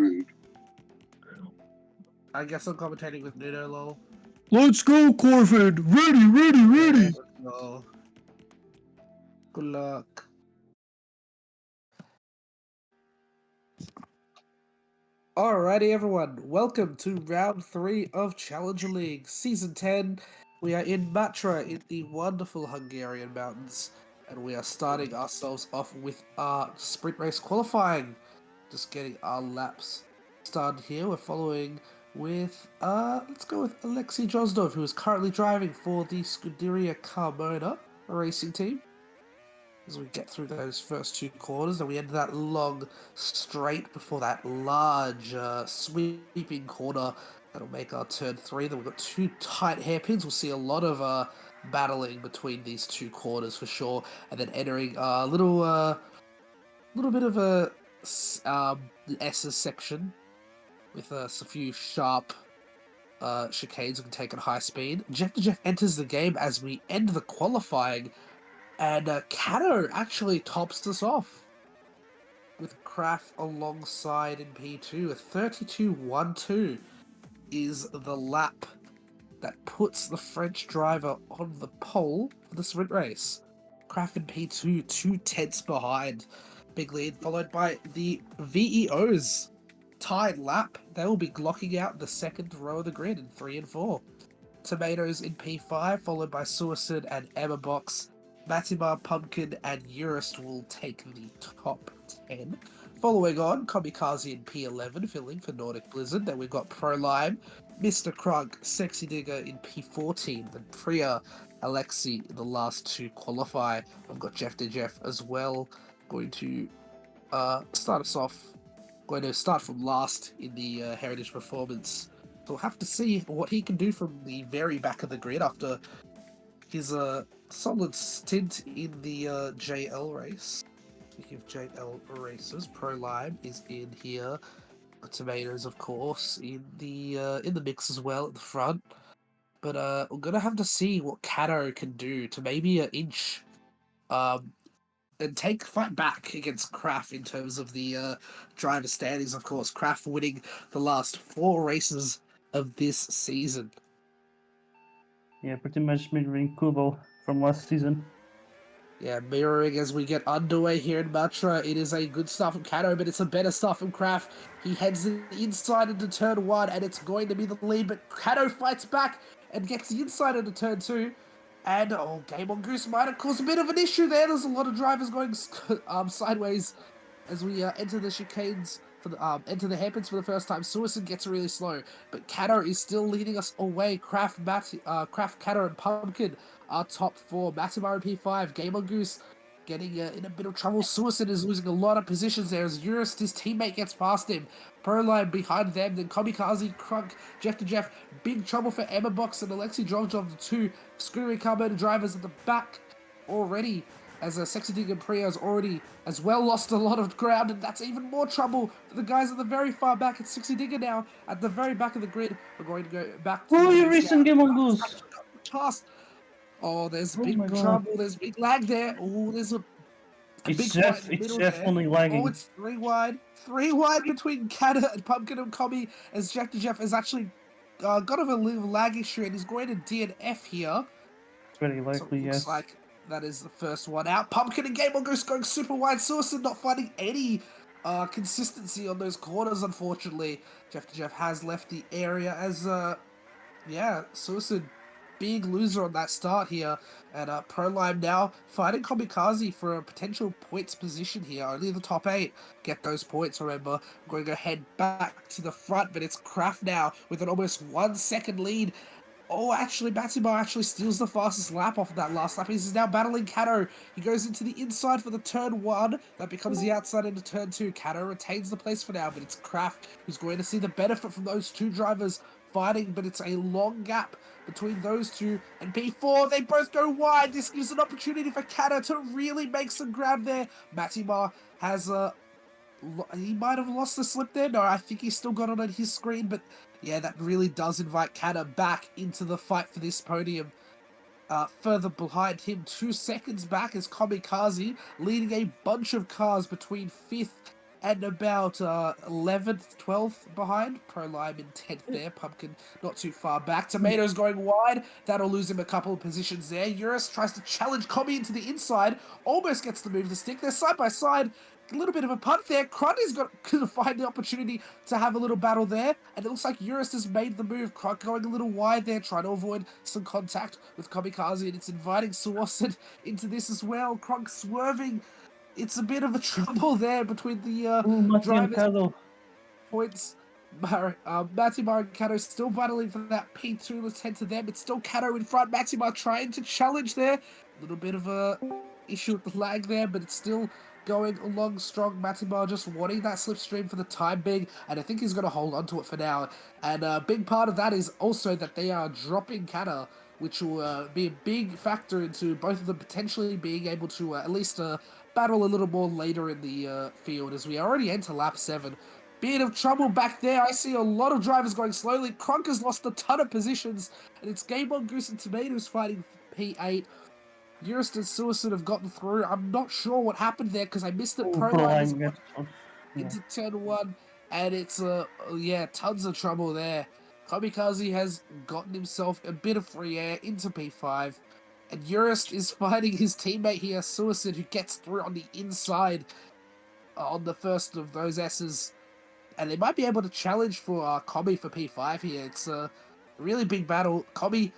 rude. I guess I'm commentating with Nuno, lol. Let's go, Corvid! Ready! Let's go. Good luck. Alrighty, everyone. Welcome to round 3 of Challenger League, Season 10. We are in Matra in the wonderful Hungarian mountains, and we are starting ourselves off with our sprint race qualifying. Just getting our laps started here. We're following with, let's go with Alexei Drozdov, who is currently driving for the Scuderia Carmona racing team. As we get through those first two corners, then we enter that long straight before that large sweeping corner that'll make our turn 3. Then we've got two tight hairpins. We'll see a lot of battling between these two corners for sure, and then entering a little bit of a S's section with a few sharp chicanes we can take at high speed. Jeff enters the game as we end the qualifying. And Kato actually tops us off with Kraft alongside in P2. A 32.12 is the lap that puts the French driver on the pole for the sprint race. Kraft in P2, 2/10 behind. Big lead, followed by the VEOs. Tied lap. They will be glocking out the second row of the grid in 3 and 4. Tomatoes in P5, followed by Suicide and Emma Box. Matimar, Pumpkin, and Urist will take the top 10. Following on, Kamikaze in P11, filling for Nordic Blizzard. Then we've got Prolime, Mr. Krunk, Sexy Digger in P14. Then Priya, Alexi in the last two qualify. I've got Jeff to Jeff as well. Going to start us off. Going to start from last in the Heritage Performance. So we'll have to see what he can do from the very back of the grid after his solid stint in the JL race. Speaking of JL races, Prolime is in here. Tomatoes, of course, in the mix as well at the front. But we're gonna have to see what Kato can do to maybe an inch, and fight back against Kraft in terms of the driver standings. Of course, Kraft winning the last 4 races of this season. Yeah, pretty much mirroring Kubo from last season. Yeah, mirroring as we get underway here in Matra. It is a good start from Kato, but it's a better start from Kraft. He heads inside into turn 1, and it's going to be the lead, but Kato fights back and gets the inside into turn 2. And, Game on Goose might have caused a bit of an issue there. There's a lot of drivers going sideways as we enter the chicanes, enter the hairpins for the first time. Suicide gets really slow, but Kato is still leading us away. Kraft, Kato, and Pumpkin are top 4. Matimar in P5. Game on Goose getting in a bit of trouble. Suicide is losing a lot of positions there as Urist, his teammate, gets past him. Proline behind them, then Kamikaze, Crunk, Jeff to Jeff. Big trouble for Emma Box and Alexei Drozdov, the two Screaming Carbonated drivers at the back already, as Sexy Digger and Priya has already as well lost a lot of ground, and that's even more trouble for the guys at the very far back. It's Sexy Digger now at the very back of the grid. We're going to go back to your recent Game on Goose. Oh, there's big trouble. There's big lag there. Oh, there's a big fight in the middle there. Only lagging. Oh, it's 3 wide. 3 wide between Kata and Pumpkin and Commie, as Jeff to Jeff has actually got a little lag issue, and he's going to DNF here. It's very likely, so it looks yes. like that is the first one out. Pumpkin and Game on Goose going super wide. Suicide not finding any consistency on those corners, unfortunately. Jeff to Jeff has left the area as, Suicide, big loser on that start here. And Prolime now fighting Kamikaze for a potential points position here. Only the top 8 get those points, remember. We're going to head back to the front, but it's Kraft now with an almost 1 second lead. Oh, actually, Matimar actually steals the fastest lap off of that last lap. He's now battling Kato. He goes into the inside for the turn 1. That becomes the outside into turn 2. Kato retains the place for now, but it's Kraft who's going to see the benefit from those two drivers fighting, but it's a long gap between those two. And P4, they both go wide. This gives an opportunity for Kato to really make some ground there. Matimar has he might have lost the slip there. No, I think he's still got it on his screen, but yeah, that really does invite Kata back into the fight for this podium. Further behind him, 2 seconds back, is Kamikaze, leading a bunch of cars between 5th and about 11th, 12th behind. Pro Lime in 10th there. Pumpkin not too far back. Tomatoes going wide. That'll lose him a couple of positions there. Eurus tries to challenge Commie into the inside. Almost gets to move the stick. They're side by side. A little bit of a punt there. Crunty's got to find the opportunity to have a little battle there. And it looks like Eurus has made the move. Crunk going a little wide there, trying to avoid some contact with Kamikaze. And it's inviting Suwasan into this as well. Crunk swerving. It's a bit of a trouble there between the Ooh, Mati and drivers Kado. points. Matimar and Kato still battling for that P2. Let's head to them. It's still Kato in front. Matimar trying to challenge there. A little bit of a issue with the lag there, but it's still going along strong. Matimar just wanting that slipstream for the time being, and I think he's going to hold on to it for now. And a big part of that is also that they are dropping Kata, which will be a big factor into both of them potentially being able to at least battle a little more later in the field, as we already enter lap 7. Bit of trouble back there. I see a lot of drivers going slowly. Crunk has lost a ton of positions, and it's Game On Goose and Tomatoes fighting P8. Eurus and Suicide have gotten through. I'm not sure what happened there because I missed it. Ooh, Pro Pro Line is Line gets into turn 1, and it's yeah, tons of trouble there. Kamikaze has gotten himself a bit of free air into P5, and Eurus is fighting his teammate here, Suicide, who gets through on the inside on the first of those S's. And they might be able to challenge for Kobe for P5 here. It's a really big battle. Kobe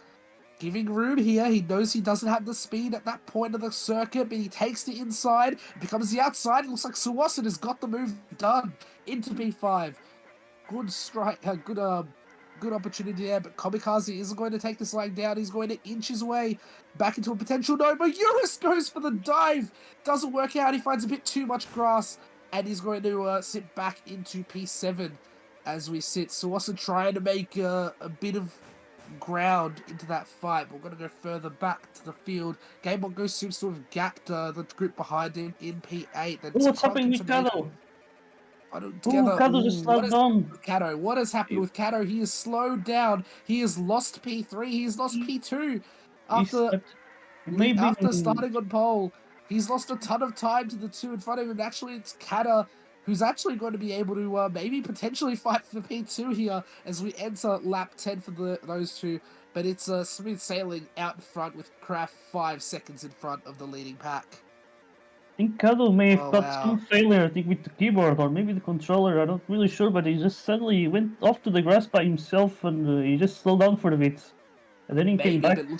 giving room here. He knows he doesn't have the speed at that point of the circuit, but he takes the inside, becomes the outside. It looks like Suwasan has got the move done into P5. Good strike, good opportunity there, but Kamikaze isn't going to take this line down. He's going to inch his way back into a potential no, but Eurus goes for the dive. Doesn't work out. He finds a bit too much grass, and he's going to sit back into P7 as we sit. Suwasan trying to make a bit of ground into that fight. We're going to go further back to the field. Game On Goose seems to have gapped the group behind him in P8. Then Oh, what's Crunk happening and with Tomato Kado? Ooh, together. Kado just Ooh, what slowed is down. with Kato? What has happened with Kato? He is slowed down. He has lost P3. He's lost P2 He's after maybe after starting on pole. He's lost a ton of time to the two in front of him. Actually, it's Kata who's actually going to be able to maybe potentially fight for P2 here as we enter lap 10 for those two. But it's smooth sailing out in front with Kraft 5 seconds in front of the leading pack. I think Kado may have Oh, got wow. some failure, I think, with the keyboard or maybe the controller. I'm not really sure, but he just suddenly went off to the grass by himself and he just slowed down for a bit. And then he came Maybe, back. but it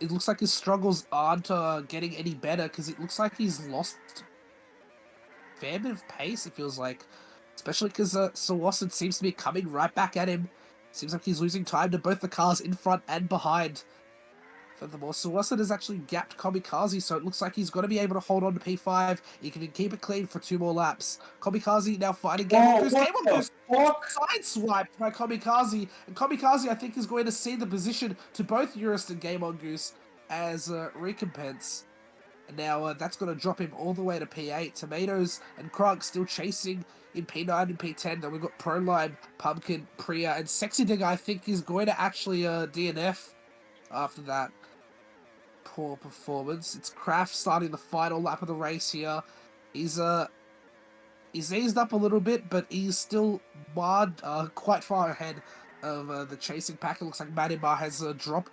looks like his struggles aren't getting any better because it looks like he's lost a fair bit of pace. It feels like, especially because Sawasan seems to be coming right back at him. Seems like he's losing time to both the cars in front and behind. Furthermore, Suwasan has actually gapped Kamikaze, so it looks like he's going to be able to hold on to P5. He can keep it clean for 2 more laps. Kamikaze now fighting Game On Goose. Game On Goose sideswiped by Kamikaze, and Kamikaze, I think, is going to see the position to both Eurus and Game On Goose as a recompense. And now that's going to drop him all the way to P8. Tomatoes and Krug still chasing in P9 and P10. Then we've got Pro Lime, Pumpkin, Priya, and Sexy Digger, I think, is going to actually DNF after that poor performance. It's Kraft starting the final lap of the race here. He's eased up a little bit, but he's still barred quite far ahead of the chasing pack. It looks like Manimar has dropped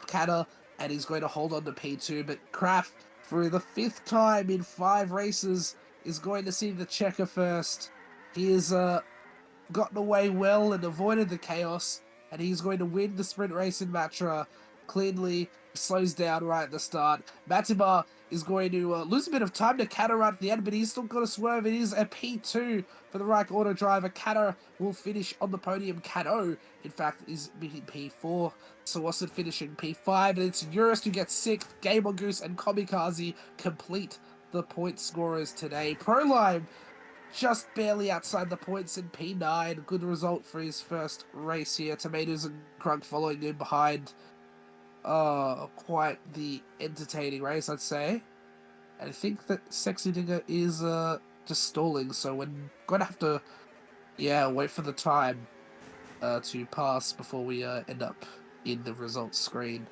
Kata, and he's going to hold on to P2. But Kraft, for the 5th time in 5 races, is going to see the checker first. He has gotten away well and avoided the chaos, and he's going to win the sprint race in Matra cleanly. Slows down right at the start. Matimar is going to lose a bit of time to Kata right at the end, but he's still got to swerve. It is a P2 for the Reich Auto driver. Kata will finish on the podium. Kato, in fact, is P4. Sawasan finishing P5, and it's Eurus who gets 6th. Game On Goose and Kamikaze complete the point scorers today. Prolime just barely outside the points in P9. Good result for his first race here. Tomatoes and Crunk following in behind. Quite the entertaining race, I'd say. And I think that Sexy Digger is just stalling, so we're going to have to, wait for the time to pass before we end up in the results screen.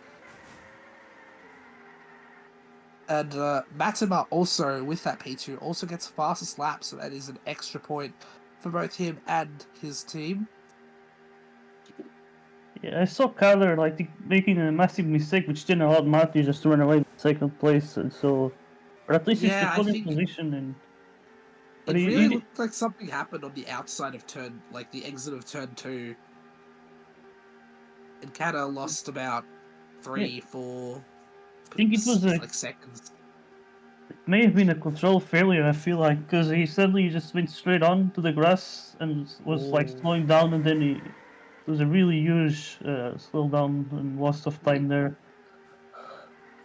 And Matima also, with that P2, also gets fastest lap, so that is an extra point for both him and his team. Yeah, I saw Kyler making a massive mistake, which didn't allow Marty just to run away with second place, and so, or at least it's the Yeah, I podium think position. And but it really he looked like something happened on the outside of turn, like the exit of turn 2. And Kata lost about yeah, 3-4 I think it was a like seconds. may have been a control failure. I feel like because he suddenly just went straight on to the grass and was like Oh. slowing down, and then it was a really huge slowdown and loss of time there.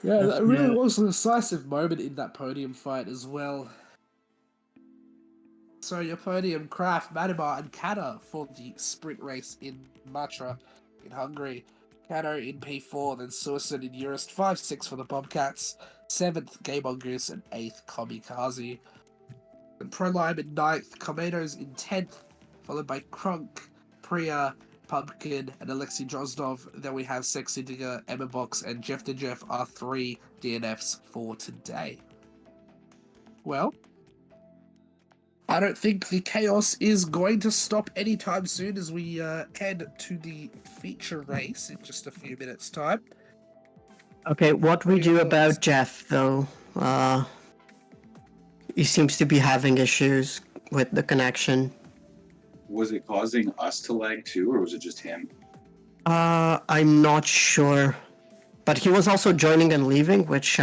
Yeah, That's that really yeah. was a decisive moment in that podium fight as well. So your podium, Kraft, Madibar, and Kata for the sprint race in Matra in Hungary. Kato in P4, then Suicide in Eurist 5-6 for the Bobcats, 7th Game on Goose, and 8th Kamikaze. And Prolime in 9th, Komedos in 10th, followed by Krunk, Priya, Pumpkin, and Alexei Drozdov. Then we have Sexy Digger, Emma Box, and Jeff to Jeff are 3 DNFs for today. Well, I don't think the chaos is going to stop anytime soon as we head to the feature race in just a few minutes' time. Okay, what we What are your do thoughts? about Jeff, though? He seems to be having issues with the connection. Was it causing us to lag too, or was it just him? I'm not sure. But he was also joining and leaving, which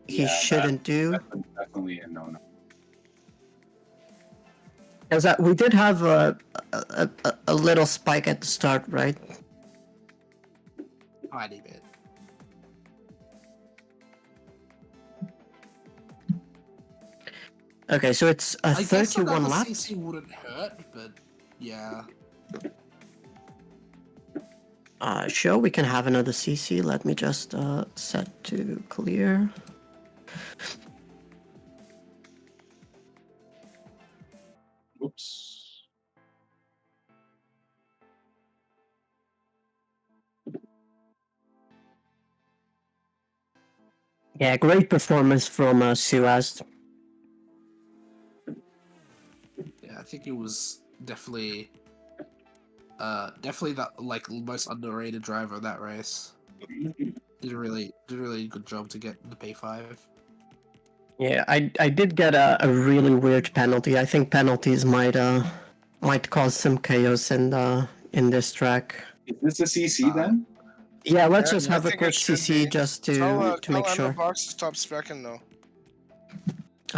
he shouldn't do. That's definitely a no-no. Because we did have a little spike at the start, right? Tiny bit. Okay, so it's a I guess 31 another laps. CC wouldn't hurt, but yeah. Sure, we can have another CC. Let me just set to clear. Oops. Yeah, great performance from Suaz. Yeah, I think it was definitely the like most underrated driver of that race. Did a really good job to get the P5. Yeah, I did get a really weird penalty. I think penalties might cause some chaos in this track. Is this a CC then? Yeah, let's Yeah, just I have a think quick it should CC be. just to Tell make Emma sure. Box to stop specking though.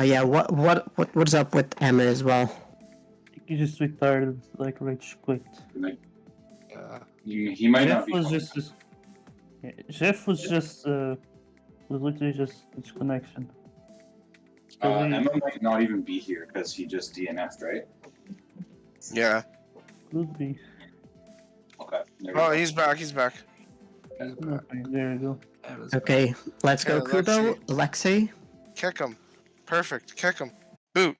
Yeah, what's up with Emma as well? He just retired like rage quit. He might Jeff not be. was coming. just Jeff was just was literally just disconnection. Emma might not even be here because he just DNF'd, right? Yeah. Could be. Okay. There we Oh, go. he's back. He's back. Okay, there you go. Okay, let's go, Okay, Kubo. Lexi. Kick him. Perfect. Kick him. Boot.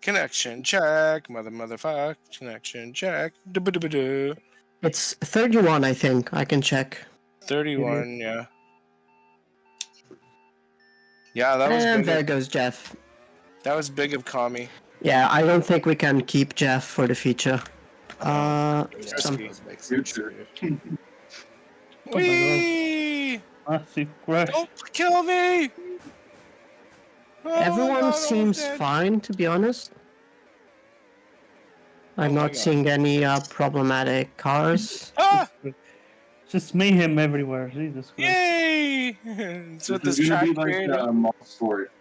Connection check. Motherfuck. Connection check. Du-bu-du-bu-du. It's 31, I think. I can check. 31. Yeah. Yeah, that was And big. there goes Jeff. That was big of Kami. Yeah, I don't think we can keep Jeff for the feature. Risky. Future. Whee! Massive crash. Don't kill me! Oh my Everyone God, seems I'm dead. fine, to be honest. I'm Oh my not God. seeing any problematic cars. Ah! Just mayhem everywhere. Jesus Christ. Yay! It's what This this is gonna track be like created. mob sport.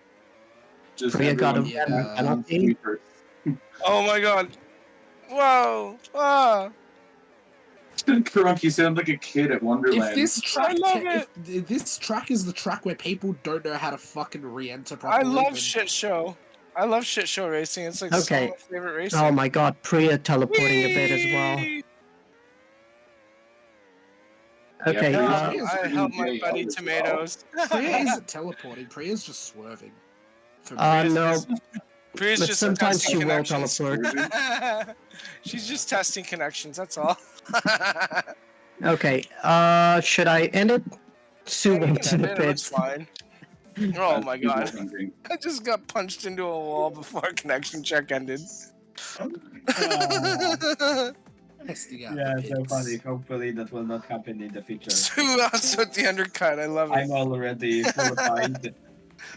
Just Priya got a everyone penalty. sweepers. Oh my God! Whoa! Ah! Crunk, you sound like a kid at Wonderland. If this track, love if this track is the track where people don't know how to fucking re-enter I properly, love then shit show. I love shit show racing. It's like Okay. some of my favorite racing. Oh my god, Priya teleporting a bit as well. Whee! Okay, Yeah, Yeah, I help my buddy Tomatoes. Priya isn't teleporting. Priya's just swerving. For me. no, Priya's but just sometimes testing she will connections. teleport. She's just testing connections. That's all. Okay, should I end it? Sue Yeah, you went can to end the it. It looks pits. fine. Oh my People god. thinking, I just got punched into a wall before a connection check ended. Testing out Yeah, the so funny. pits. Hopefully that will not happen in the future. Sue lost with the undercut. I love it. I'm already horrified.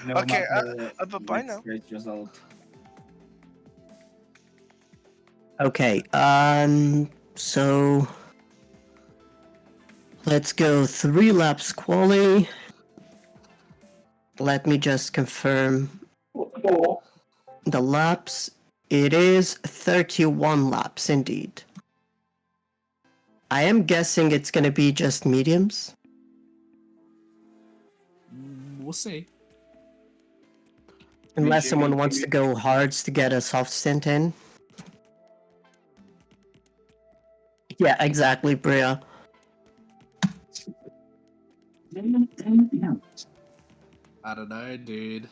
No Okay, matter but bye next now. race result. Okay, so let's go 3 laps quali. Let me just confirm the laps. It is 31 laps indeed. I am guessing it's gonna be just mediums. We'll see. Unless Jimmy, someone wants to go hards to get a soft stint in. Yeah, exactly, Bria. I don't know, dude.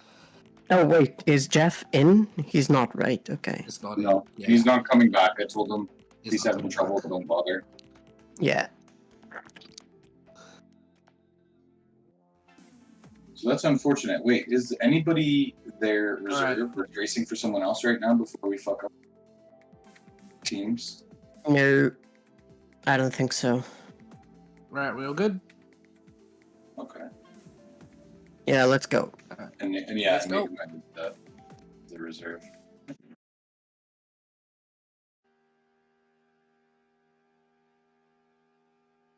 Oh wait, is Jeff in? He's not, right? Okay. It's not no, it. Yeah, he's not coming back. I told him he's he's not having coming trouble. back. Don't bother. Yeah. So that's unfortunate. Wait, is anybody there reserved or racing for someone else right now before we fuck up teams? No, I don't think so. Right, we all good? Okay. Yeah, let's go. And yeah, Let's and go. make amended the reserve.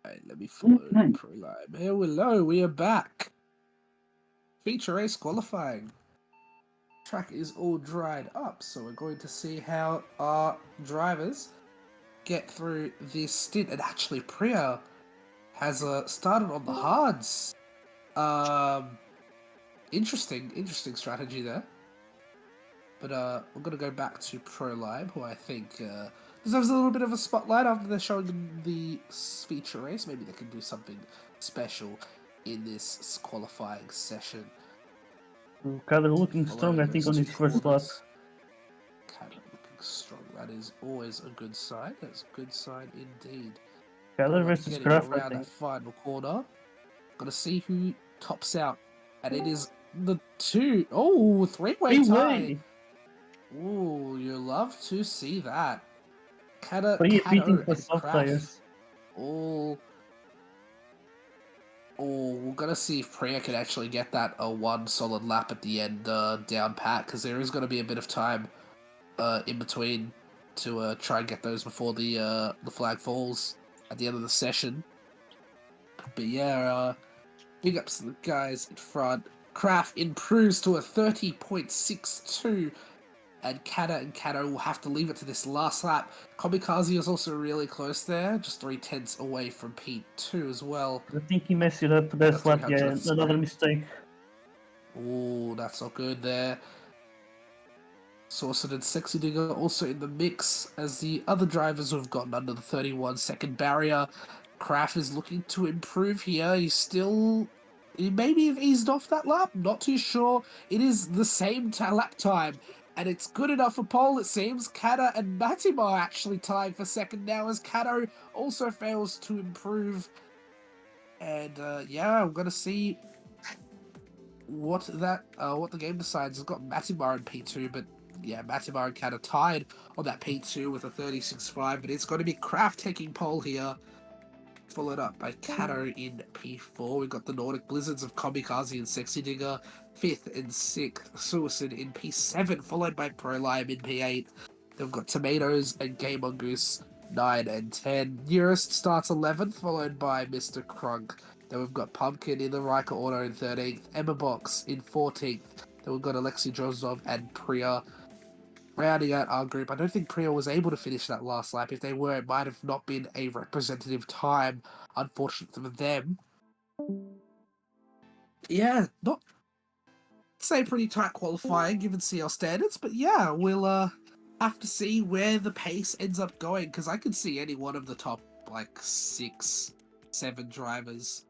Right, let me follow ProLive. Hello, we are back. Feature race qualifying. Track is all dried up, so we're going to see how our drivers get through this stint. And actually, Priya has started on the hards. Interesting strategy there. But we're gonna go back to ProLive, who I think deserves a little bit of a spotlight after they're showing them the feature race. Maybe they can do something special in this qualifying session. Kader looking strong, I Following think, those on two his first lap. corners. Kader looking strong. That is always a good sign. That's a good sign indeed. Kader But versus getting Graf, I around think. that final corner. Gonna see who tops out. And it is the three-way tie. Three-way! Ooh, you love to see that. Kader Beating for and soft Kraft. tires. We're gonna see if Priya can actually get that one solid lap at the end down pat, because there is gonna be a bit of time in between to try and get those before the flag falls at the end of the session. But yeah, big ups to the guys in front. Kraft improves to a 30.62. And Kader will have to leave it to this last lap. Kamikaze is also really close there, just 3/10 away from P2 as well. I think he messed it up that lap, yeah, 300th. another mistake. Ooh, that's not good there. Saucin and Sexy Digger also in the mix as the other drivers who have gotten under the 31-second barrier. Kraft is looking to improve here. He maybe have eased off that lap, not too sure. It is the same lap time, and it's good enough for pole, it seems. Kader and Matima are actually tied for second now, as Kader also fails to improve. And yeah, I'm gonna see what the game decides. It's got Matimar in P2, but yeah, Matimar and Kader tied on that P2 with a 36.5, but it's going to be Kraft taking pole here, followed up by Kader in P4. We've got the Nordic Blizzards of Kamikaze and Sexy Digger, 5th and 6th, Suicide in P7, followed by ProLime in P8. Then we've got Tomatoes and Game Mongoose, 9 and 10. Nearest starts 11th, followed by Mr. Crunk. Then we've got Pumpkin in the Riker Auto in 13th, Emma Box in 14th. Then we've got Alexei Drozov and Priya rounding out our group. I don't think Priya was able to finish that last lap. If they were, it might have not been a representative time, unfortunate for them. Yeah, not say pretty tight qualifying given CL standards, but yeah, we'll have to see where the pace ends up going, because I could see any one of the top like 6, 7 drivers,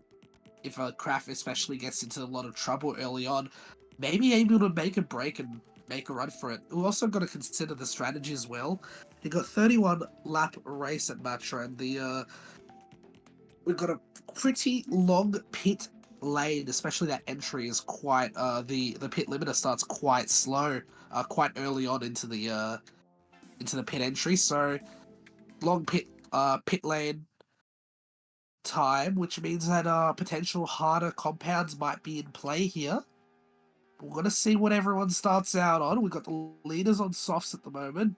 if a Kraft especially gets into a lot of trouble early on, maybe able to make a break and make a run for it. We've also got to consider the strategy as well. You got 31 lap race at Matra, and we've got a pretty long pit lane, especially that entry is quite the pit limiter starts quite slow, quite early on into the pit entry. So long pit lane time, which means that potential harder compounds might be in play here. We're gonna see what everyone starts out on. We've got the leaders on softs at the moment.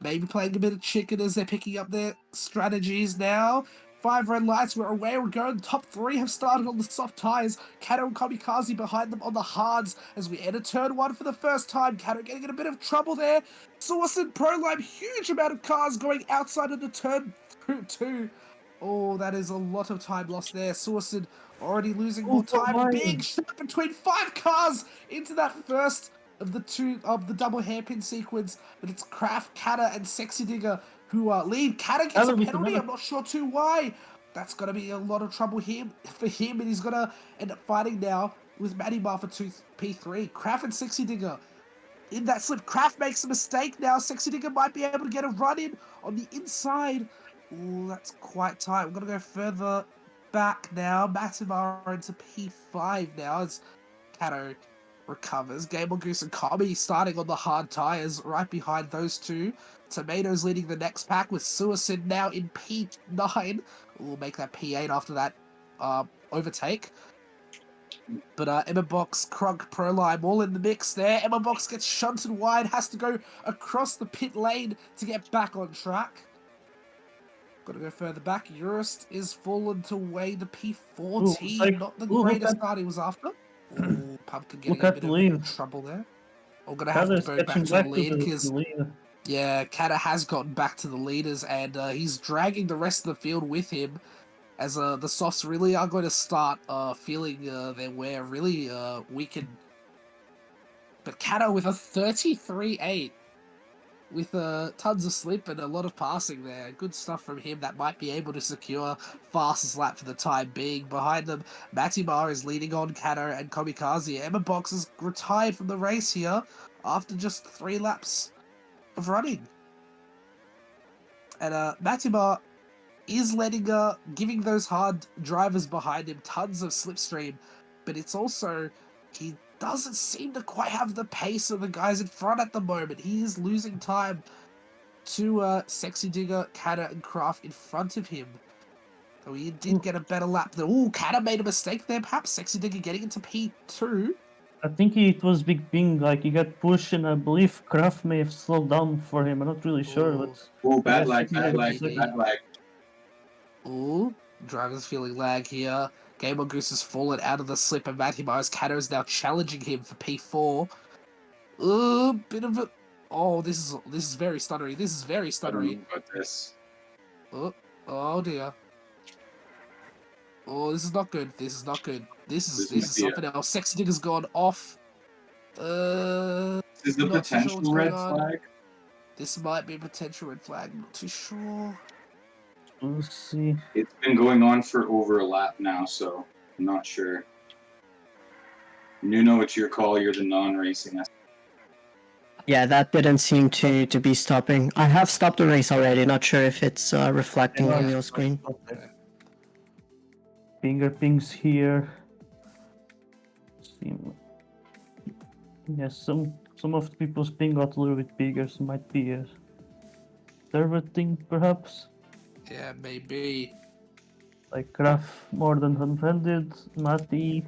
Maybe playing a bit of chicken as they're picking up their strategies now. 5 red lights, we're away, we're going. Top 3 have started on the soft tires. Kato and Kamikaze behind them on the hards as we enter turn 1 for the first time. Kato getting in a bit of trouble there. Source and Proline, huge amount of cars going outside of the turn 2. Oh, that is a lot of time lost there. Sourced already losing more time. Big shot between 5 cars into that first of the double hairpin sequence. But it's Kraft, Kata, and Sexy Digger who lead. Kata gets a penalty. I'm not sure too why. That's gonna be a lot of trouble for him, and he's gonna end up fighting now with Matty Bar for P3. Kraft and Sexy Digger. In that slip, Kraft makes a mistake now. Sexy Digger might be able to get a run in on the inside. Ooh, that's quite tight. We're going to go further back now. Matimara into P5 now as Kato recovers. Gable Goose and Kami starting on the hard tyres right behind those two. Tomatoes leading the next pack with Suicide now in P9. We'll make that P8 after that overtake. But Emma Box, Krunk, Proline, all in the mix there. Emma Box gets shunted wide, has to go across the pit lane to get back on track. Got to go further back. Urist is fallen to way to P14. Not the greatest start he was after. Ooh, Pumpkin getting a bit of trouble there. We're going to have to go back to the lead because, yeah, Kata has gotten back to the leaders and he's dragging the rest of the field with him as the softs really are going to start feeling their wear really weakened. But Kata with a 33-8. With tons of slip and a lot of passing there. Good stuff from him that might be able to secure fastest lap for the time being. Behind them, Matimar is leading on Kato and Kamikaze. Emma Box is retired from the race here after just 3 laps of running. And Matimar is giving those hard drivers behind him tons of slipstream, but it's also, he doesn't seem to quite have the pace of the guys in front at the moment. He is losing time to Sexy Digger, Kata, and Kraft in front of him. So he did get a better lap. Ooh, Kata made a mistake there, perhaps. Sexy Digger getting into P2. I think it was Big Ping, like he got pushed, and I believe Kraft may have slowed down for him. I'm not really sure, but... Oh, bad lag. Ooh, driver's feeling lag here. Gamer Goose has fallen out of the slip, and Matty Myers Kato is now challenging him for P4. Ooh, bit of a... Oh, this is very stuttery. This is very stuttery. I don't know about this. Oh dear. Oh, this is not good. This is not good. This is something else. Sexy Digger's gone off. Is this the potential red flag? This might be a potential red flag. Not too sure. Let's see. It's been going on for over a lap now, so I'm not sure. Nuno, it's your call. You're the non-racing. Yeah, that didn't seem to be stopping. I have stopped the race already. Not sure if it's reflecting on your screen. Finger pings here. Yes, some of the people's ping got a little bit bigger, so might be a server thing, perhaps. Yeah, maybe. Like Graf more than 100, Mati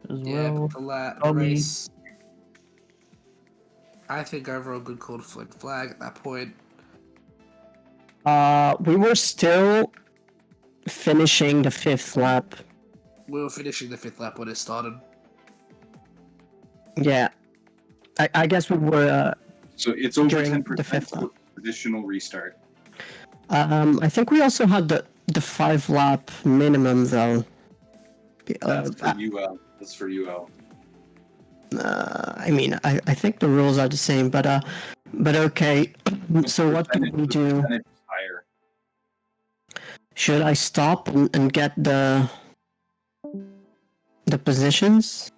as well. The race. I think overall good call to flag at that point. We were still finishing the 5th lap. We were finishing the 5th lap when it started. Yeah. I guess we were so it's over during 10% the 5th lap. Additional restart. I think we also had the 5 lap minimum though. That's for UL. That's for UL. I mean, I think the rules are the same, but okay. So what do we do? Higher. Should I stop and get the positions?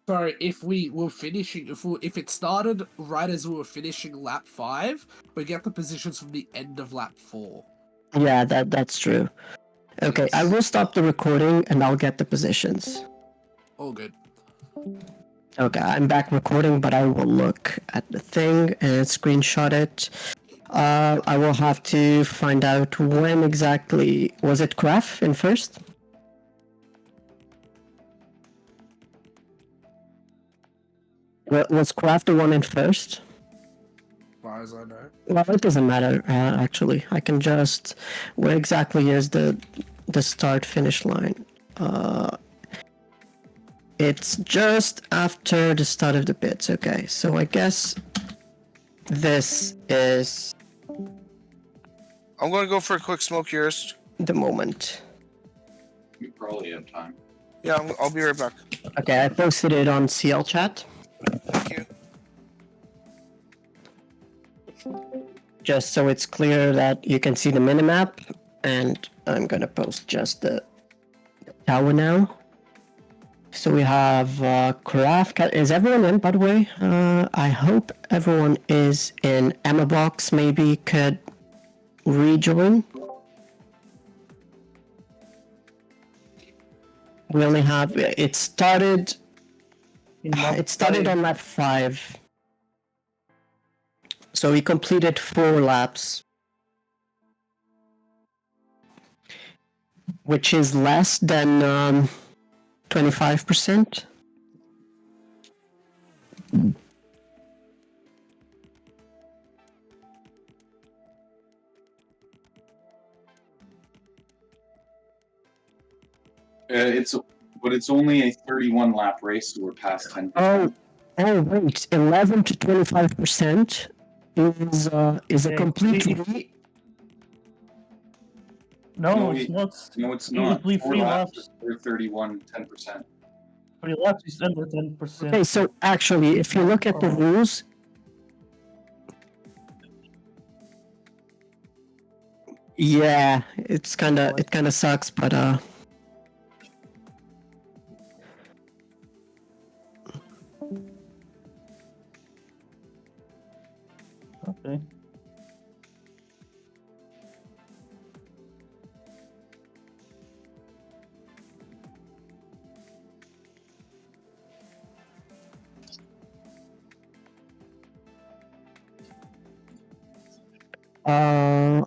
Sorry, if we were finishing, if it started right as we were finishing lap 5, we get the positions from the end of lap 4. Yeah, that's true. Okay, I will stop the recording and I'll get the positions. All good. Okay, I'm back recording, but I will look at the thing and screenshot it. I will have to find out when exactly... Was it Graf in first? Was Graf the one in first? As far as I know. Well, it doesn't matter, actually. I can just... Where exactly is the start-finish line? It's just after the start of the bits. Okay, so I guess this is I'm going to go for a quick smoke yours. the moment. You probably have time. Yeah, I'll be right back. Okay, I posted it on CL chat. Thank you. Just so it's clear that you can see the minimap, and I'm gonna post just the tower now. So we have Craft. Is everyone in, by the way? I hope everyone is in. Emma Box maybe could rejoin. We only have... It started on lap 5. So we completed 4 laps. Which is less than 25%. It's only a 31 lap race, so we're past 10%. Oh wait, 11 to 25% is a Yeah, complete No, it's not. No, it's You not. play 4 3 laps laps. are 31, 10%. 3 laps is under 10%. Okay, so actually, if you look at the rules, yeah, it kind of sucks, but Okay.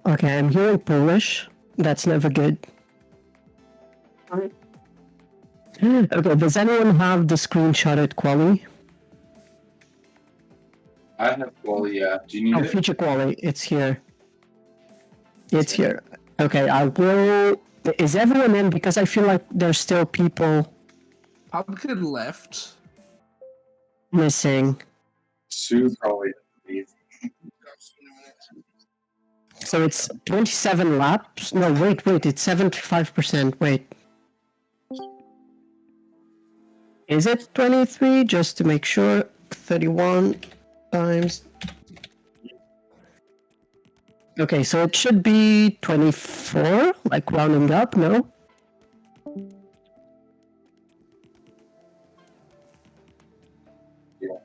okay, I'm hearing Polish. That's never good. Okay, does anyone have the screenshotted quali? I have quality, yeah. Do you need Oh, it? feature quali, it's here. It's here. Okay, I will... Is everyone in? Because I feel like there's still people Pumpkin left. missing. Sue probably doesn't leave. So it's 27 laps? No, wait, it's 75%. Wait. Is it 23? Just to make sure. 31 times... Okay, so it should be 24, like rounding up, no?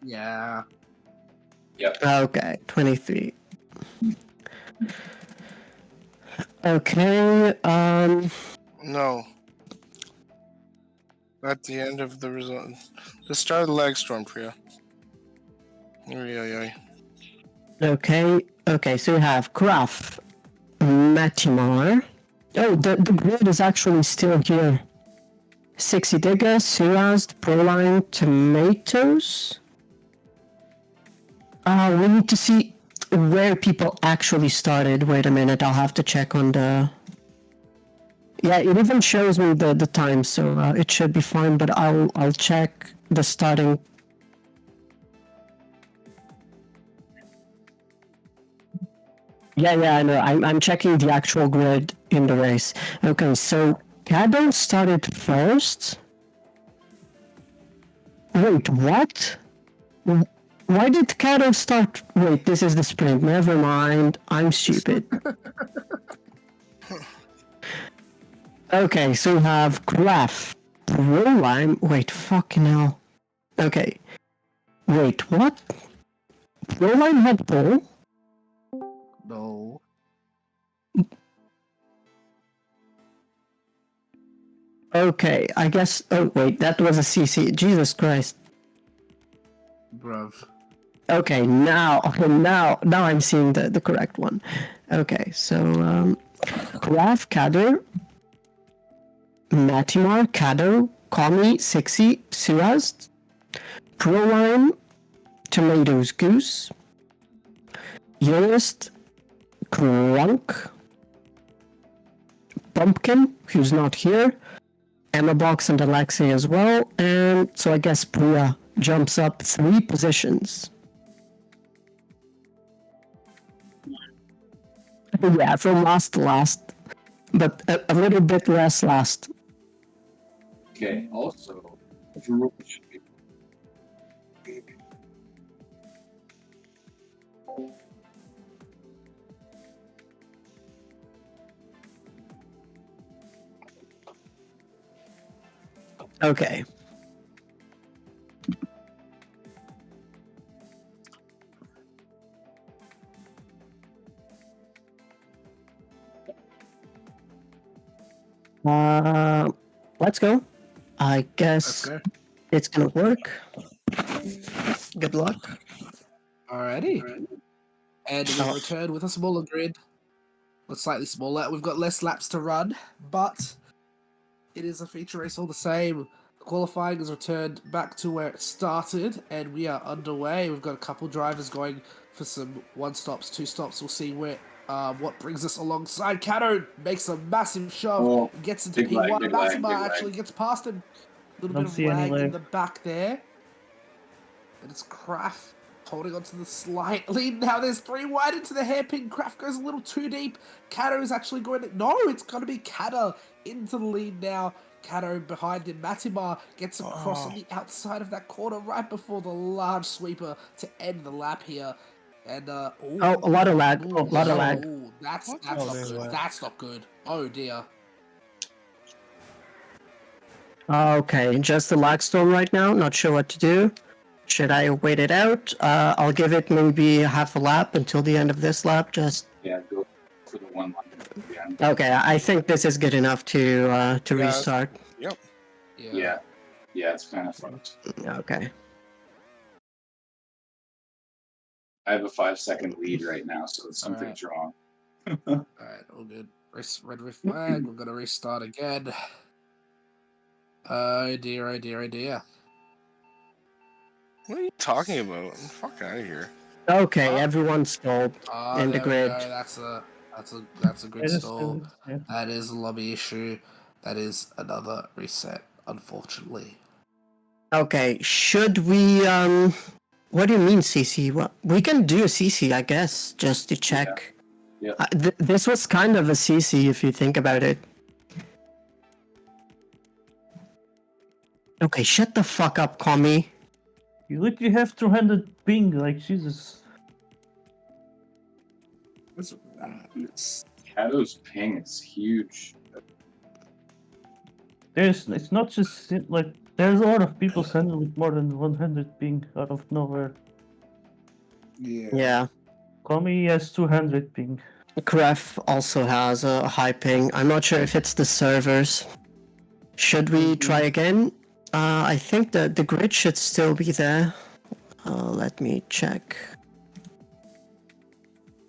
Yeah. Okay, 23. Okay, No. At the end of the result. The start of the lag storm, Priya. Okay, so we have Graf, Matimar. Oh, the grid is actually still here. 60 Digger, Suraz, Proline, Tomatoes. We need to see where people actually started. Wait a minute, I'll have to check on the... Yeah, it even shows me the time, so it should be fine, but I'll check the starting... Yeah, I know. I'm checking the actual grid in the race. Okay, so Caddo started first. Wait, what? Why did Caddo start? Wait, this is the sprint. Never mind. I'm stupid. Okay, so we have Graf, Proline. Wait, fucking hell. Okay. Wait, what? Proline had pole? No. Okay, I guess. Oh wait, that was a CC. Jesus Christ. Bruv. Okay, now I'm seeing the correct one. Okay, so Graf Kader, Matimar Kado, Kami Sixi Suaz, Proline, Tomatoes Goose, Youngest, Krunk, Pumpkin, who's not here, Emma Box and Alexei as well, and so I guess Priya jumps up 3 positions. Yeah, from last to last, but a little bit less last. Okay, also, if you roll, it should be. Okay. Let's go. I Let's guess go. it's gonna work. Good luck. Alrighty. And we Oh. return with a smaller grid. Well, slightly smaller. We've got less laps to run, but it is a feature race all the same. Qualifying has returned back to where it started, and we are underway. We've got a couple drivers going for some 1 stops, 2 stops. We'll see where what brings us alongside. Cato makes a massive shove, Oh, gets into big lag, P1. big lag, Massima big lag. actually gets past him. A little Don't bit of see any lag in lag. the back there. And it's Kraft holding onto the slight lead. Now there's 3 wide into the hairpin. Kraft goes a little too deep. Kato is actually going to... No, it's going to be Kato into the lead now. Kato behind him. Matimar gets across on the outside of that corner right before the large sweeper to end the lap here. And, Oh, a lot of lag. ooh, A lot of lag. ooh, that's What? not Oh, good. lag. That's not good. Oh, dear. Okay, just the lag storm right now. Not sure what to do. Should I wait it out? I'll give it maybe half a lap until the end of this lap. Just Yeah, go for the 1 lap at the end. okay. I think this is good enough to Yeah. restart. Yep. Yeah, it's kind of fucked. Okay. I have a 5-second lead right now, so something's wrong. Alright, all good. Red flag. We're going to restart again. Oh, dear, oh, dear, oh, dear. What are you talking about? Fuck out of here. Okay, Oh. everyone's stalled in the There we grid. go. That's a good It is stall. still, yeah. That is a lobby issue. That is another reset, unfortunately. Okay, should we what do you mean CC? Well, we can do a CC, I guess, just to check. Yeah. This was kind of a CC if you think about it. Okay, shut the fuck up, Kami. You literally have 200 ping, like Jesus. Kato's ping is huge. It's not just like there's a lot of people sending with more than 100 ping out of nowhere. Yeah. Kami has 200 ping. Gref also has a high ping. I'm not sure if it's the servers. Should we try again? I think the grid should still be there. Let me check.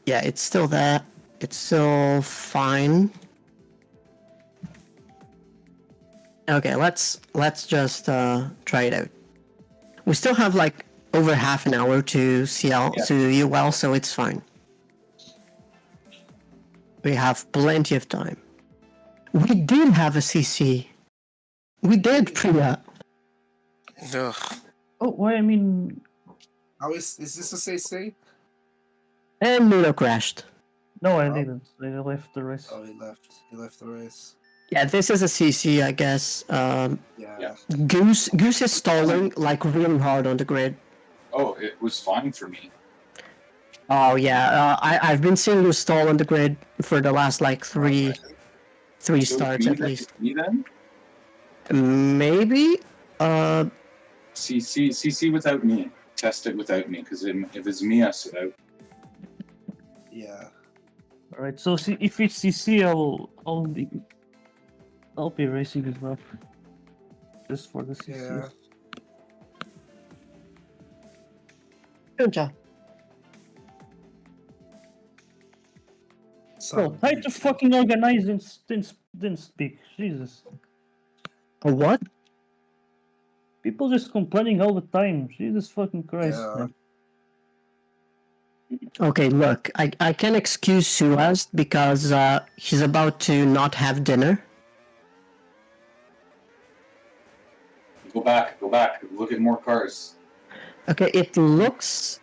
Yeah, it's still there. It's still fine. Okay, let's just try it out. We still have like over half an hour to CL to UL, so it's fine. We have plenty of time. We did have a CC. We did, Priya. Ugh. Oh, well, I mean, Oh, is this a CC? And Nuno crashed. no, I Oh. didn't. I left the race. Oh, he left. He left the race. Yeah, this is a CC, I guess. Yeah. Goose is stalling like really hard on the grid. Oh, it was fine for me. Oh yeah, I've been seeing you stall on the grid for the last like three So starts me at then- least. Me then? Maybe. CC without me. Test it without me, because if it's me, I sit out. Yeah. Alright, so if it's CC, I'll be racing as well. Just for the CCs. Yeah. Good job. Bro, try to fucking organize and then speak. Jesus. A what? People just complaining all the time. Jesus fucking Christ. Yeah. Man. Okay, look, I can excuse Suaz because he's about to not have dinner. Go back, go back. Look at more cars. Okay, it looks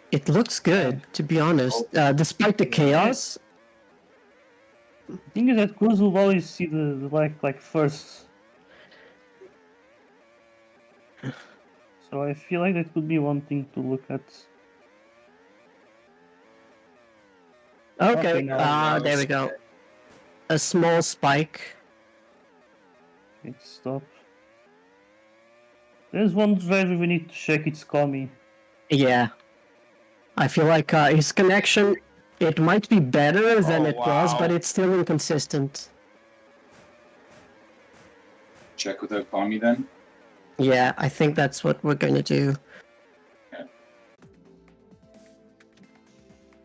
good, to be honest. Despite the chaos. The thing is that Cruz will always see the like first. So I feel like that could be one thing to look at. Okay, now there we go. A small spike. it's stop. There's one driver we need to check. It's Kami. Yeah. I feel like his connection, it might be better than Oh, it was, but wow. it's still inconsistent. Check without Kami then. Yeah, I think that's what we're gonna do. Okay.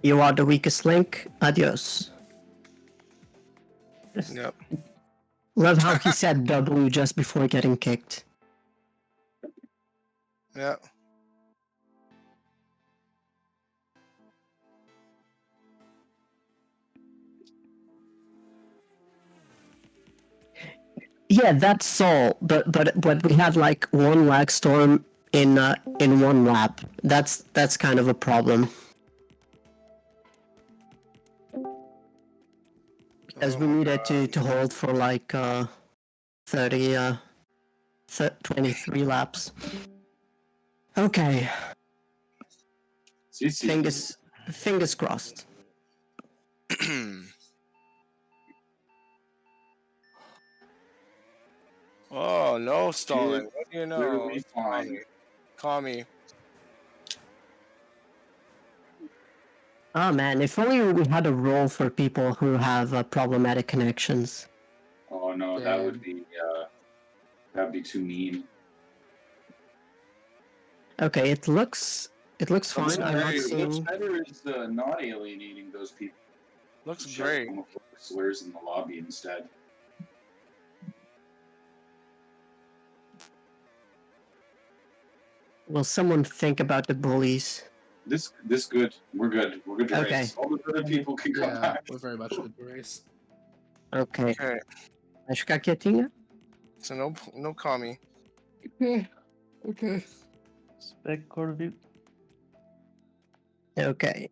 You are the weakest link. Adios. Yep. Love how he said W just before getting kicked. Yep. Yeah, that's all. But we had like one lag storm in one lap. That's kind of a problem. Because we Oh my needed to hold for like 23 laps. Okay, CC. fingers crossed. Oh, no stalling. What do you know? Clearly fine. Kami. Oh man, if only we had a role for people who have problematic connections. Oh no, that would be that'd be too mean. Okay, it looks fine. I'm not What's seeing. better is not alienating those people. Looks Shove great. homophobic slurs in the lobby instead. Will someone think about the bullies? This good. We're good. We're good to Okay. race. All the other people can come Yeah, back. we're very much good to race. Ok. Okay. Vai ficar quietinha? So no Kami. Okay. Okay. Spec Corvette. Okay.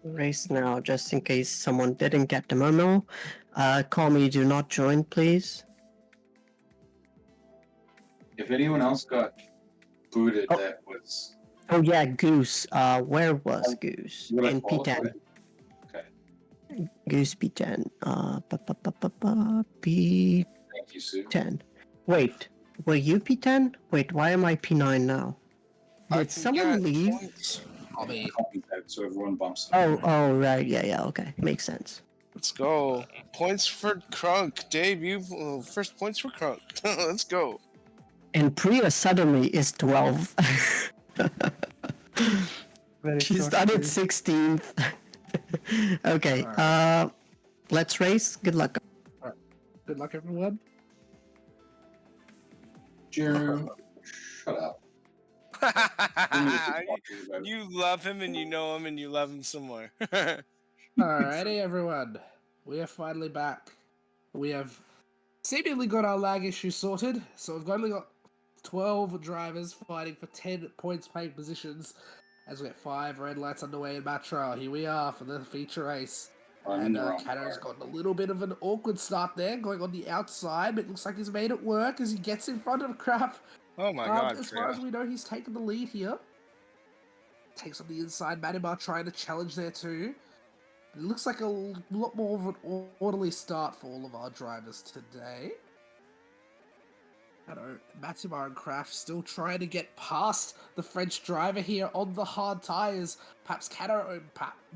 Race now, just in case someone didn't get the memo. Call me, do not join, please. If anyone else got booted, Oh. that was Oh yeah, Goose. Where was Goose? would I In qualify? P10. Okay. Goose P10. P10. Thank you, Sue. Wait, were you P10? Wait, why am I P9 now? I Did can someone get leave? points. I'll be. Copies out, so everyone bumps. Oh, right, yeah, okay, makes sense. Let's go. Points for Crunk. Dave, you first points for Crunk. Let's go. And Priya suddenly is 12. Very She short started race. 16th. Okay, let's race. Good luck. Good luck, everyone. Jeremy, shut up. You love him and you know him and you love him some more. Alrighty, everyone. We are finally back. We have seemingly got our lag issue sorted, so we've only got 12 drivers fighting for 10 points paid positions as we get 5 red lights underway in Matra. Here we are for the feature race. I'm in And the wrong Cano's car. gotten a little bit of an awkward start there, going on the outside, but it looks like he's made it work as he gets in front of Crap. Oh my god, As far as Priya. we know, he's taken the lead here. Takes on the inside, Manibar trying to challenge there too. It looks like a lot more of an orderly start for all of our drivers today. I don't know, Matimar and Kraft still trying to get past the French driver here on the hard tyres. Perhaps Cato,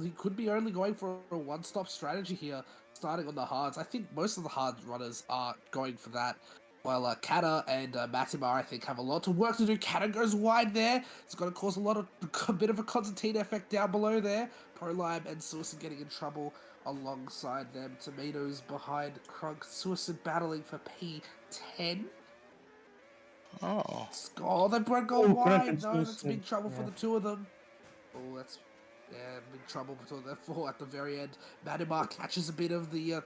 he could be only going for a one-stop strategy here, starting on the hards. I think most of the hard runners are going for that. While Kata and Matimar, I think, have a lot of work to do. Kata goes wide there. It's going to cause a bit of a Constantine effect down below there. Prolime and Suicide getting in trouble alongside them. Tomatoes behind Crunk. Suicide battling for P10. Oh. Oh, they both go Oh, wide. Kraken's No, that's Suicide. big trouble for Yeah. the two of them. Oh, that's big trouble between the four at the very end. Matimar catches a bit of the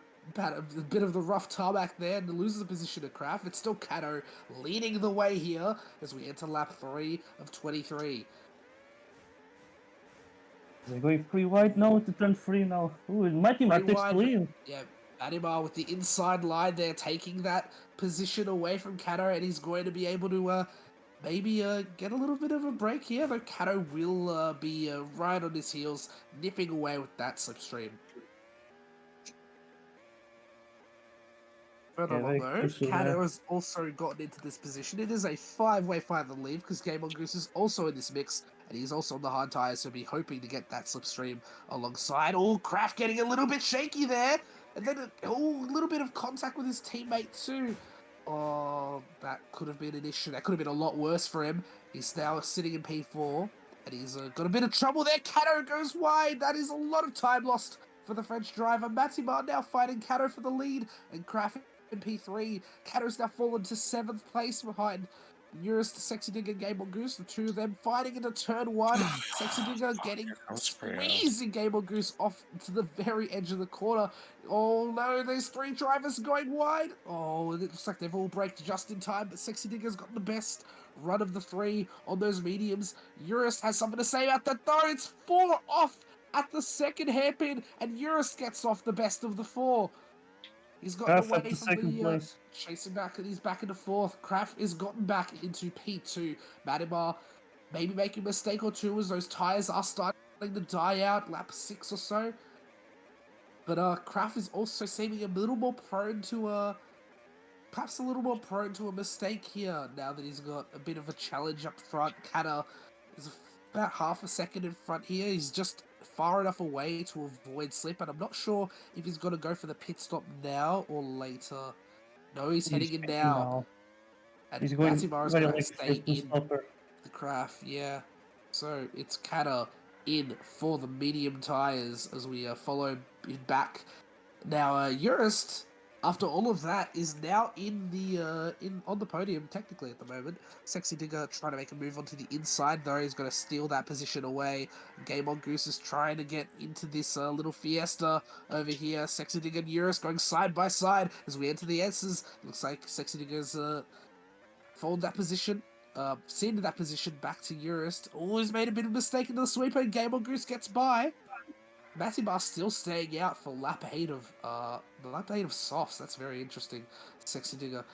rough tarmac there and loses the position to Kraft. It's still Kato leading the way here as we enter lap 3 of 23. They're going free wide now to turn free now. Ooh, Mighty Free Mark takes the wide, lead. yeah, Matimar with the inside line there, taking that position away from Kato, and he's going to be able to maybe get a little bit of a break here, though Kato will be right on his heels, nipping away with that slipstream. Further Yeah, along very though, crucial Kato there. has also gotten into this position. It is a 5-way final lead because Game on Goose is also in this mix, and he's also on the hard tyres, so be hoping to get that slipstream alongside. Oh, Kraft getting a little bit shaky there, and then a little bit of contact with his teammate too. Oh, that could have been an issue. That could have been a lot worse for him. He's now sitting in P4, and he's got a bit of trouble there. Kato goes wide. That is a lot of time lost for the French driver. Matimar now fighting Kato for the lead, and Kraft in P3. Kato's now fallen to 7th place behind Eurus, Sexy Digger, Game on Goose. The two of them fighting into turn 1. Sexy Digger getting squeezing Game on Goose off to the very edge of the corner. Oh no, there's 3 drivers going wide. Oh, it looks like they've all braked just in time, but Sexy Digger's got the best run of the 3 on those mediums. Eurus has something to say about that though. It's 4 off at the second hairpin, and Eurus gets off the best of the 4. He's gotten Kraft away at the from second the place. chasing back, and he's back into 4th. Kraft is gotten back into P2. Matimar maybe making a mistake or two as those tyres are starting to die out, lap 6 or so. But Kraft is also seeming a little more prone to perhaps a little more prone to a mistake here now that he's got a bit of a challenge up front. Kata is about half a second in front here. He's just far enough away to avoid slip, and I'm not sure if he's going to go for the pit stop now or later. No, he's heading in pitting now. And He's going Matimar is very going to likely for stay two in stopper. the Craft, yeah. So it's Kata in for the medium tyres as we follow back. Now, Eurist, after all of that, is now in the on the podium technically at the moment. Sexy Digger trying to make a move onto the inside though. He's going to steal that position away. Game on Goose is trying to get into this little fiesta over here. Sexy Digger and Eurist going side by side as we enter the S's. Looks like Sexy Digger's fold that position. Send that position back to Eurist. Always made a bit of a mistake in the sweeper. Game on Goose gets by. Matimar still staying out for lap 8 of softs. That's very interesting. Sexy Digger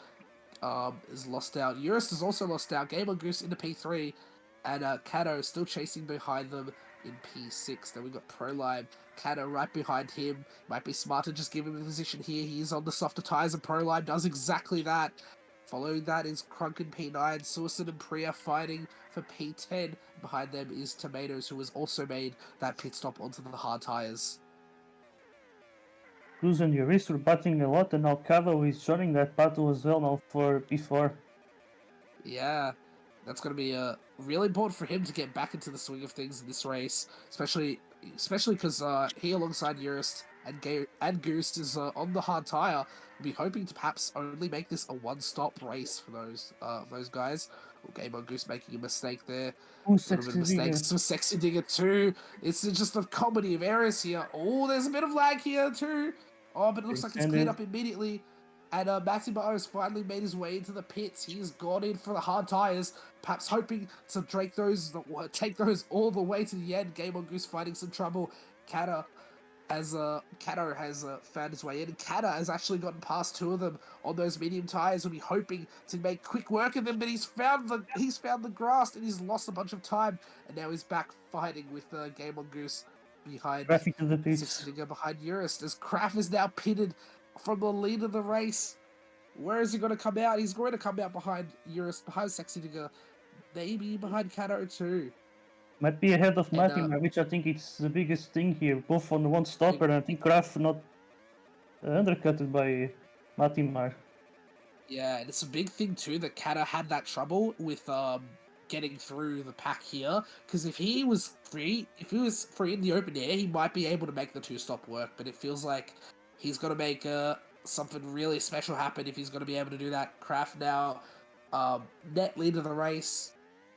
is lost out. Eurist is also lost out. Game on Goose into P3, and Kato still chasing behind them in P6. Then we got Prolime. Kato right behind him. Might be smart to just give him a position here. He is on the softer tires, and Prolime does exactly that. Following that is Crunk in P9, Suicide and Priya fighting for P10. Behind them is Tomatoes, who has also made that pit stop onto the hard tyres. Cruz and Yuris were battling a lot, and now Cavo is joining that battle as well now for P4. Yeah, that's going to be really important for him to get back into the swing of things in this race, especially because he alongside Eurist and Goose is on the hard tire. We'll be hoping to perhaps only make this a one-stop race for those guys. Game on Goose making a mistake there. Ooh, A little bit of mistakes for Sexy Digger too. It's just a comedy of errors here. Oh, there's a bit of lag here too. Oh, but it looks like it's cleared up immediately. And Matimar has finally made his way into the pits. He's gone in for the hard tyres, perhaps hoping to take those all the way to the end. Game on Goose finding some trouble. Kato has found his way in. Kata has actually gotten past 2 of them on those medium tyres. We'll be hoping to make quick work of them, but he's found the grass and he's lost a bunch of time. And now he's back fighting with Game on Goose behind Traffic to the pits. Six Digger behind Eurist as Kraft is now pitted from the lead of the race. Where is he going to come out? He's going to come out behind Eurus, behind Sexy Digger, maybe behind Kato too. Might be ahead of And, Matima, which I think it's the biggest thing here, both on the one stopper, and I think Graf not undercutted by Matimar. Yeah, and it's a big thing too that Kato had that trouble with getting through the pack here. Because if he was free in the open air, he might be able to make the 2-stop work. But it feels like he's got to make something really special happen if he's going to be able to do that. Kraft now, net lead of the race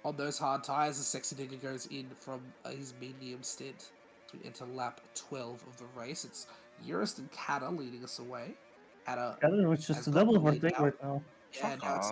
on those hard tires. The Sexy Digger goes in from his medium stint to enter lap 12 of the race. It's Eurus and Kato leading us away. Kato Which has is a got double the lead overtake now. right now. Yeah, Fuck now it's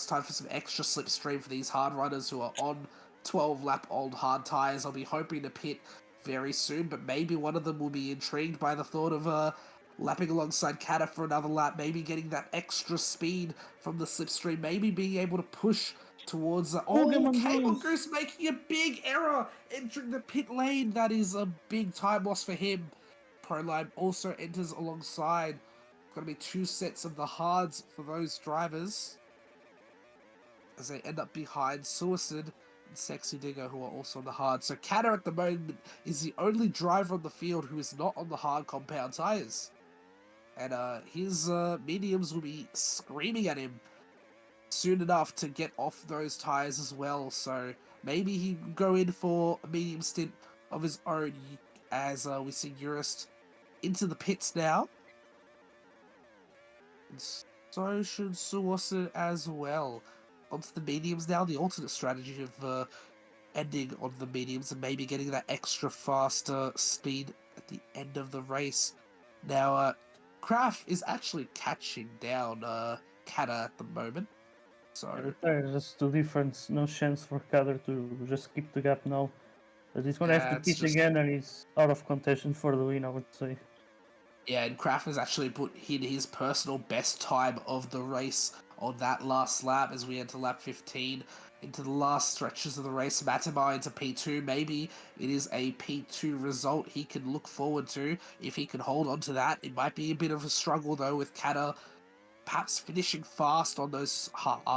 off. time for some extra slipstream for these hard runners who are on 12-lap old hard tires. I'll be hoping to pit very soon, but maybe one of them will be intrigued by the thought of lapping alongside Kata for another lap, maybe getting that extra speed from the slipstream, maybe being able to push towards Cable Goose making a big error entering the pit lane. That is a big time loss for him. Proline also enters alongside. Going to be 2 sets of the hards for those drivers as they end up behind Suicide and Sexy Digger, who are also on the hard. So Kato at the moment is the only driver on the field who is not on the hard compound tires. And his mediums will be screaming at him soon enough to get off those tires as well. So maybe he can go in for a medium stint of his own as we see Eurus into the pits now. And so should Suicide as well. Onto the mediums now, the alternate strategy of ending on the mediums and maybe getting that extra faster speed at the end of the race. Now, Kraft is actually catching down Kata at the moment. So There's just two difference, no chance for Kader to just keep the gap now. But he's gonna have to it's pit just again, and he's out of contention for the win, I would say. yeah, and Kraft has actually put in his personal best time of the race on that last lap as we enter lap 15 into the last stretches of the race. Matima into P2. Maybe it is a P2 result he can look forward to if he can hold on to that. It might be a bit of a struggle though with Kata perhaps finishing fast on those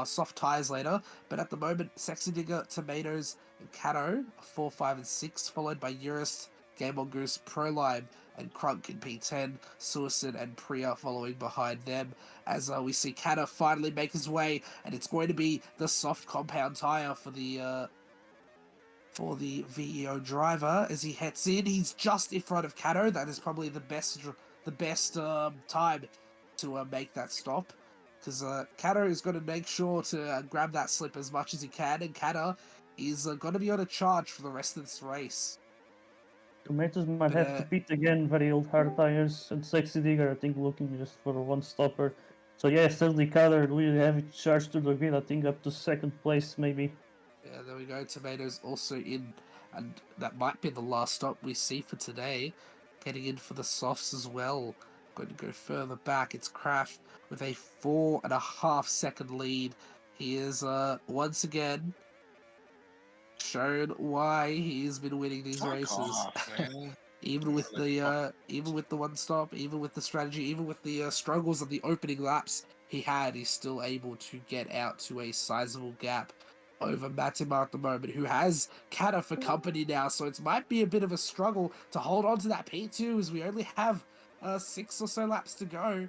soft tires later. But at the moment, Sexy Digger, Tomatoes, and Kato 4, 5, and 6, followed by Eurus, Game On Goose, Prolime, and Crunk in P10, Suicide and Priya following behind them. As we see Kato finally make his way, and it's going to be the soft compound tire for the VEO driver as he heads in. He's just in front of Kato. That is probably the best time to make that stop, because Kato is going to make sure to grab that slip as much as he can, and Kato is going to be on a charge for the rest of this race. Tomatoes might But, have to pit again, very old hard tires, and Sexy Digger, I think, looking just for one stopper. So yeah, certainly Kader really heavy charge to the grid, I think up to second place maybe. Yeah, there we go. Tomatoes also in, and that might be the last stop we see for today. Getting in for the softs as well. Going to go further back. It's Kraft with a 4.5 second lead. He is once again shown why he's been winning these Fuck races. off, man. even with the one stop, even with the strategy, even with the struggles of the opening laps he's still able to get out to a sizable gap over Matima at the moment, who has Kata for company now, so it might be a bit of a struggle to hold on to that P2 as we only have 6 or so laps to go.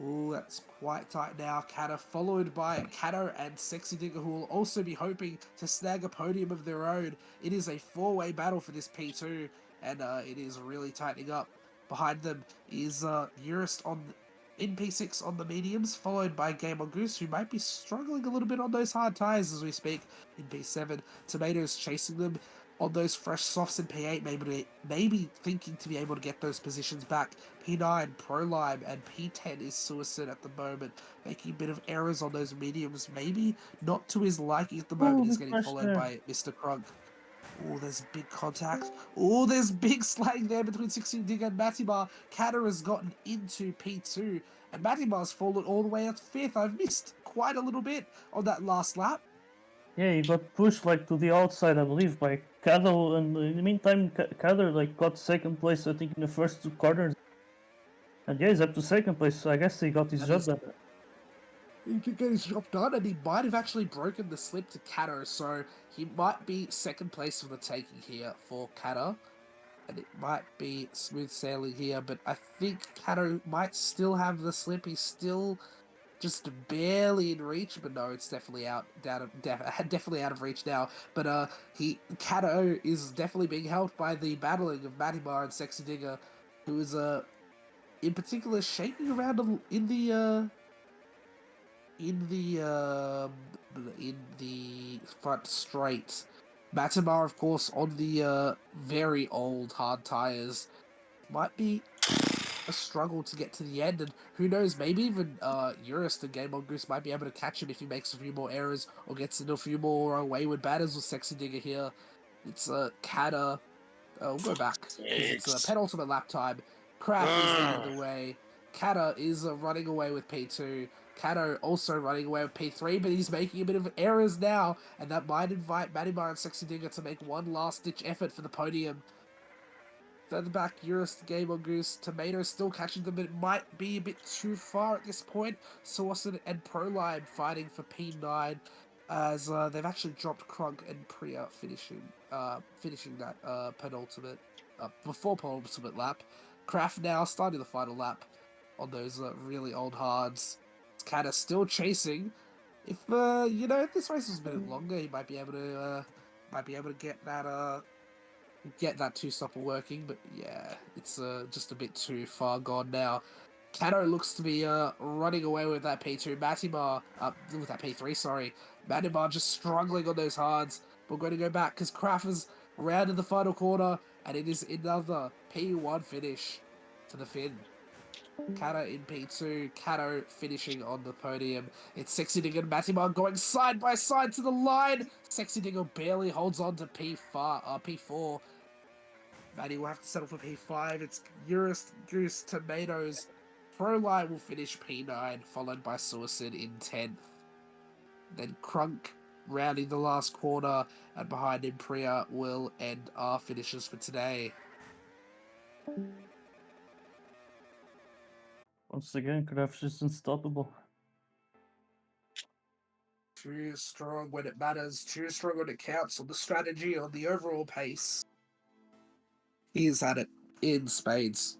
Ooh, that's quite tight now. Kata followed by Kato and Sexy Digger, who will also be hoping to snag a podium of their own. It is a 4-way battle for this P2, and it is really tightening up. Behind them is Eurus in P6 on the mediums, followed by Game On Goose, who might be struggling a little bit on those hard tires as we speak in P7. Tomatoes chasing them on those fresh softs in P8, maybe thinking to be able to get those positions back. P9, Prolime, and P10 is Suicide at the moment, making a bit of errors on those mediums, maybe not to his liking at the moment. He's getting followed by Mr. Crunk. Oh, there's big contact. Oh, there's big sliding there between 16 Digger and Matimar. Kato has gotten into P2, and Matimar's fallen all the way at 5th. I've missed quite a little bit on that last lap. Yeah, he got pushed like to the outside, I believe, by Kader, and in the meantime, Kader like got second place, I think, in the first 2 corners. And yeah, he's up to second place, so I guess he got his That job is- done. He could get his job done, and he might have actually broken the slip to Kato, so he might be second place for the taking here for Kato. And it might be smooth sailing here, but I think Kato might still have the slip. He's still just barely in reach, but no, it's definitely definitely out of reach now. But Kato is definitely being helped by the battling of Matimar and Sexy Digger, who is in particular shaking around in the front straight. Matimar, of course, on the very old hard tires, might be a struggle to get to the end, and who knows, maybe even Eurus and Game On Goose might be able to catch him if he makes a few more errors or gets into a few more wayward batters with Sexy Digger here. It's Kata. We'll go back because it's penultimate lap time. Crap is leading the way. Kata is running away with P2. Kato also running away with P3, but he's making a bit of errors now, and that might invite Matimar and Sexy Digger to make one last-ditch effort for the podium. Further back, Eurus, Game On Goose, Tomato still catching them, but it might be a bit too far at this point. Sawson and Prolime fighting for P9, as they've actually dropped Krunk and Priya finishing that penultimate, before penultimate lap. Kraft now starting the final lap on those really old hards. Kata still chasing. If if this race was a bit longer, he might be able to get that two-stopper working, but yeah, it's just a bit too far gone now. Kato looks to be running away with that P2. Matimar, with that P3, sorry. Matimar just struggling on those hards. We're going to go back because Kraft has rounded the final corner, and it is another P1 finish for the Finn. Kato in P2, Kato finishing on the podium. It's Sexy Digger and Matimar going side by side to the line. Sexy Digger barely holds on to P4. Matty will have to settle for P5. It's Eurus, Goose, Tomatoes. Proline will finish P9, followed by Suicide in 10th. Then Krunk rounding the last corner, and behind him Priya will end our finishes for today. Once again, Kraft is unstoppable. Too strong when it matters, too strong when it counts, on the strategy, on the overall pace. He's had it in spades.